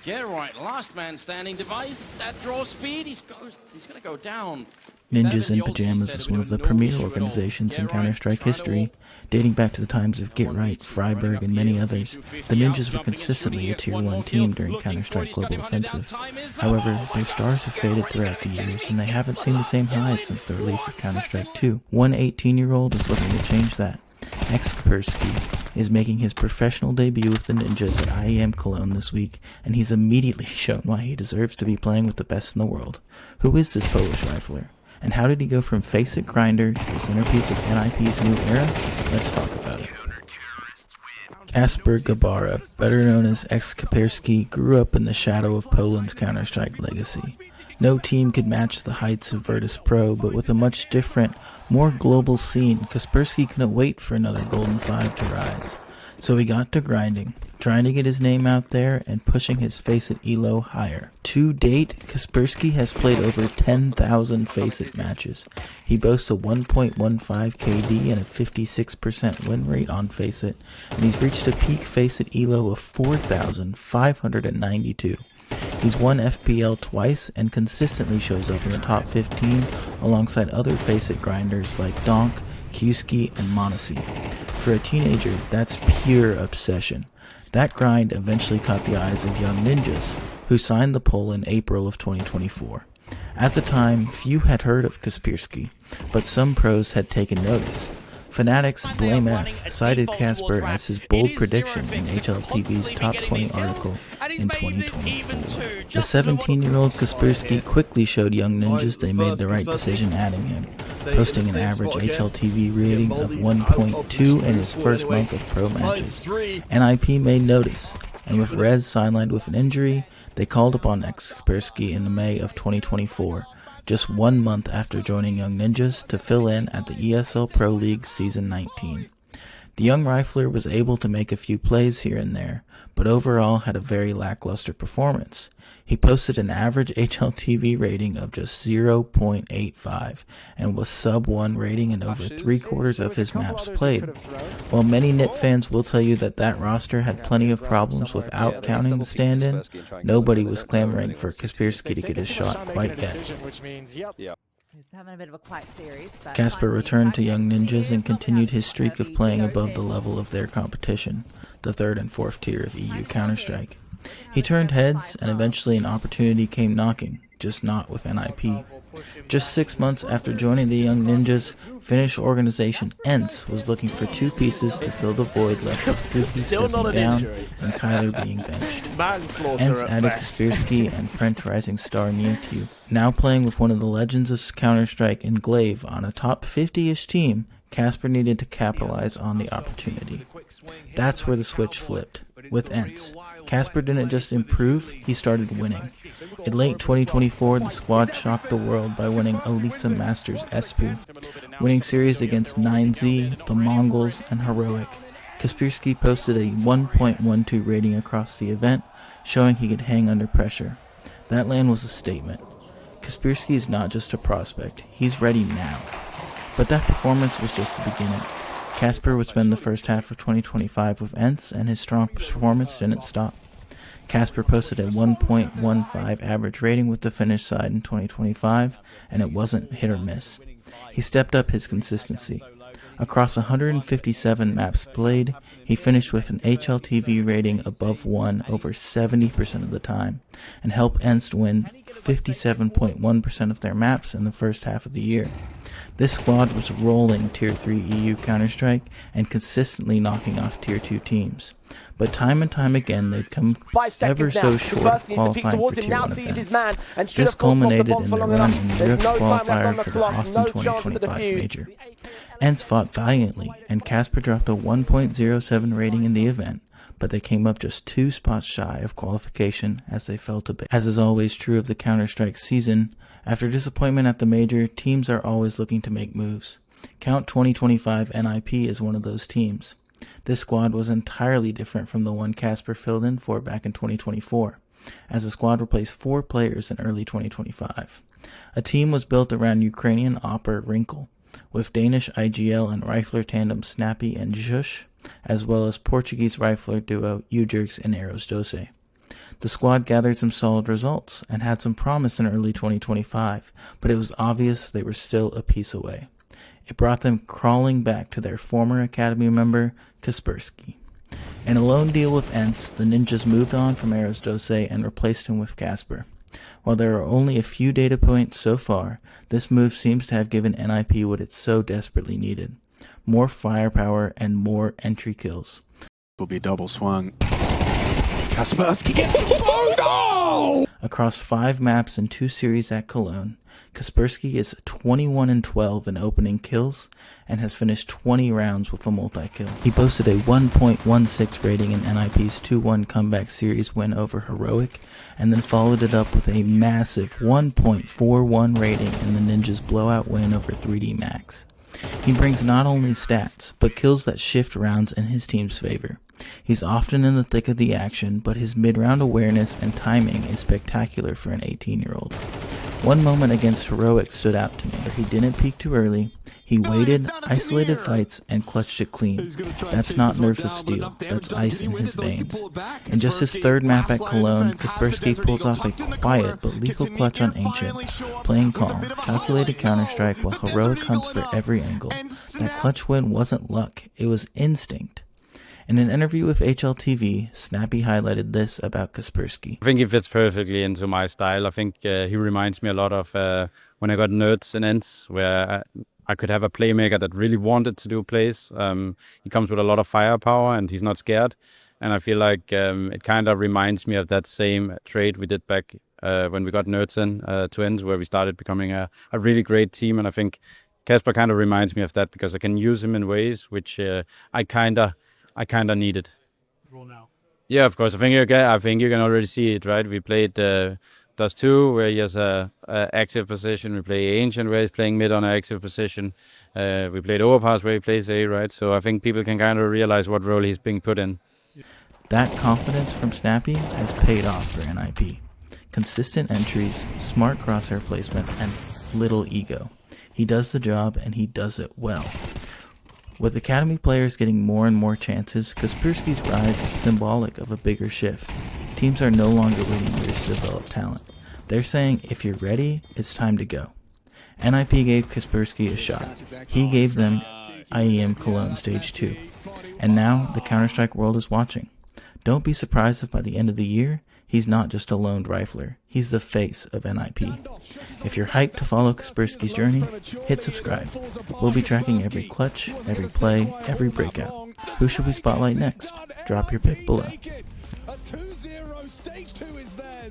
Yeah, right. Last man standing device. That draw speed. He's going to go down. Ninjas in Pyjamas is one of the premier organizations in Counter-Strike history, dating back to the times of Get Right, Freiburg, and many others. The Ninjas were consistently a Tier 1 team during Counter-Strike Global Offensive. However, their stars have faded throughout the years, and they haven't seen the same highs since the release of Counter-Strike 2. One 18-year-old is looking to change that. xKacpersky is making his professional debut with the Ninjas at IEM Cologne this week, and he's immediately shown why he deserves to be playing with the best in the world. Who is this Polish rifler? And how did he go from face-it grinder to the centerpiece of NiP's new era? Let's talk about it. Kasper Gabara, better known as xKacpersky, grew up in the shadow of Poland's Counter-Strike legacy. No team could match the heights of Virtus Pro, but with a much different, more global scene, Kaspersky couldn't wait for another Golden 5 to rise. So he got to grinding, trying to get his name out there and pushing his Faceit elo higher. To date, Kaspersky has played over 10,000 Faceit matches. He boasts a 1.15 KD and a 56% win rate on Faceit, and he's reached a peak Faceit elo of 4,592. He's won FPL twice and consistently shows up in the top 15 alongside other Faceit grinders like Donk, Kuski, and Monesi. For a teenager, that's pure obsession. That grind eventually caught the eyes of young ninjas, who signed the poll in April of 2024. At the time, few had heard of Kaspersky, but some pros had taken notice. Fanatics Blame F cited Kasper as his bold prediction in HLTV's Top 20 article in 2024. The 17-year-old Kaspersky quickly showed young ninjas they made the right decision adding him, posting an average HLTV rating of 1.2 in his first month of pro matches. NiP made notice, and with Rez sidelined with an injury, they called upon xKacpersky in May of 2024. Just 1 month after joining Young Ninjas to fill in at the ESL Pro League Season 19. The young rifler was able to make a few plays here and there, but overall had a very lackluster performance. He posted an average HLTV rating of just 0.85 and was sub-1 rating in over 3/4 of his maps played. While many NiP fans will tell you that roster had plenty of problems without counting the stand-in, nobody was clamoring for Kaspersky to get his shot quite yet. Kasper returned to Young Ninjas and continued his streak of playing above the level of their competition, the 3rd and 4th tier of EU Counter-Strike. He turned heads, and eventually an opportunity came knocking, just not with NiP. Just 6 months after joining the Young Ninjas, Finnish organization ENCE was looking for 2 pieces to fill the void left with Kuki stepping down and Kyler being benched. ENCE added Kaspersky and French rising star NiP. Now playing with one of the legends of Counter-Strike in Glaive on a top 50-ish team, Kasper needed to capitalize on the opportunity. That's where the switch flipped. With ENCE, Kasper didn't just improve, he started winning. In late 2024, the squad shocked the world by winning Elisa Masters SPU, winning series against 9Z, the Mongols, and Heroic. Kaspersky posted a 1.12 rating across the event, showing he could hang under pressure. That LAN was a statement. Kaspersky is not just a prospect, he's ready now. But that performance was just the beginning. Kasper would spend the first half of 2025 with ENCE, and his strong performance didn't stop. Kasper posted a 1.15 average rating with the Finnish side in 2025, and it wasn't hit or miss. He stepped up his consistency. Across 157 maps played, he finished with an HLTV rating above 1 over 70% of the time, and helped ENCE win 57.1% of their maps in the first half of the year. This squad was rolling Tier 3 EU Counter-Strike and consistently knocking off Tier 2 teams. But time and time again, they'd come ever so short of qualifying for Tier 1 events. This culminated in their run in the Europe's qualifier for the Austin 2025 major. ENCE fought valiantly, and Kasper dropped a 1.07 rating in the event, but they came up just 2 spots shy of qualification as they fell to base. As is always true of the Counter-Strike season, after disappointment at the major, teams are always looking to make moves. Count 2025 NiP as one of those teams. This squad was entirely different from the one Kasper filled in for back in 2024, as the squad replaced 4 players in early 2025. A team was built around Ukrainian Opper Wrinkle, with Danish IGL and rifler tandem Snappi and Zhush, as well as Portuguese rifler duo Ujerks and Eros Dose. The squad gathered some solid results and had some promise in early 2025, but it was obvious they were still a piece away. It brought them crawling back to their former academy member, xKacpersky. In a loan deal with ENCE, the Ninjas moved on from Dose and replaced him with Casper. While there are only a few data points so far, this move seems to have given NiP what it so desperately needed: more firepower and more entry kills. Will be double swung. xKacpersky gets the photo! Across 5 maps and 2 series at Cologne, xKacpersky is 21-12 in opening kills and has finished 20 rounds with a multi-kill. He boasted a 1.16 rating in NiP's 2-1 comeback series win over Heroic, and then followed it up with a massive 1.41 rating in the Ninjas' blowout win over 3D Max. He brings not only stats, but kills that shift rounds in his team's favor. He's often in the thick of the action, but his mid-round awareness and timing is spectacular for an 18-year-old. One moment against Heroic stood out to me where he didn't peek too early. He waited, isolated fights, and clutched it clean. That's not nerves of steel, that's ice in his veins. In just his 3rd map at Cologne, xKacpersky pulls off a quiet but lethal clutch on Ancient, playing calm, calculated counter-strike while Heroic hunts for every angle. That clutch win wasn't luck, it was instinct. In an interview with HLTV, Snappi highlighted this about xKacpersky. I think he fits perfectly into my style. I think he reminds me a lot of when I got nerds in ENCE, where I could have a playmaker that really wanted to do plays. He comes with a lot of firepower and he's not scared. And I feel like it kind of reminds me of that same trade we did back when we got nerds in to ENCE, where we started becoming a really great team. And I think Casper kind of reminds me of that because I can use him in ways which I kind of needed. Yeah, of course. I think you can already see it, right? We played Dust 2, where he has a active position. We play Ancient, where he's playing mid on an active position. We played Overpass, where he plays A, right? So I think people can kind of realize what role he's being put in. That confidence from Snappi has paid off for NiP. Consistent entries, smart crosshair placement, and little ego. He does the job, and he does it well. With academy players getting more and more chances, xKacpersky's rise is symbolic of a bigger shift. Teams are no longer waiting years to develop talent. They're saying, if you're ready, it's time to go. NiP gave xKacpersky a shot. He gave them IEM Cologne Stage 2. And now, the Counter-Strike world is watching. Don't be surprised if by the end of the year, he's not just a lone rifler. He's the face of NiP. If you're hyped to follow xKacpersky's journey, hit subscribe. We'll be tracking every clutch, every play, every breakout. Who should we spotlight next? Drop your pick below. A 2-0 stage 2 is theirs.